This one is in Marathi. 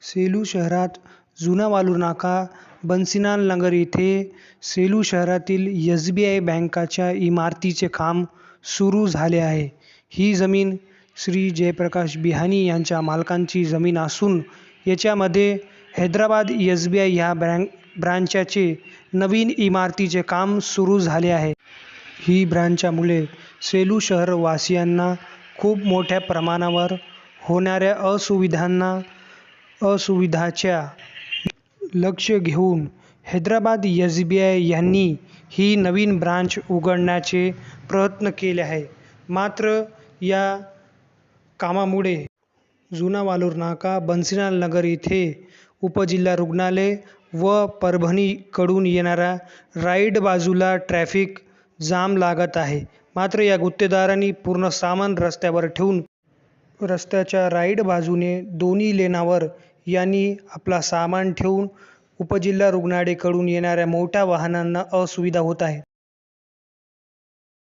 सेलू शहरात जुना वालूर नाका बन्सीलाल नगर येथे सेलू शहरातील SBI बँकेच्या इमारतीचे काम सुरू झाले आहे. ही जमीन श्री जयप्रकाश बिहानी यांच्या मालकांची जमीन असून याच्यामध्ये हैदराबाद SBI ह्या ब्रांचचे नवीन इमारतीचे काम सुरू झाले आहे. ही ब्रांचमुळे सेलू शहर वासियांना खूप मोठ्या प्रमाणावर होणाऱ्या असुविधाच्या लक्ष घेऊन हैदराबाद SBI यांनी ही नवीन ब्रांच उघडण्याचे प्रयत्न केले आहे. मात्र या कामामुळे जुना वालूर नाका बन्सीलाल नगर येथे उपजिल्हा रुग्णालय व परभणीकडून येणाऱ्या राईट बाजूला ट्रॅफिक जाम लागत आहे. मात्र या गुत्तेदारांनी पूर्ण सामान रस्त्यावर ठेवून रस्त्याच्या राईट बाजूने दोन्ही लेनावर यांनी आपला सामान ठेवून उपजिल्हा रुग्णालयाकडून येणाऱ्या मोठ्या वाहनांना असुविधा होत आहे.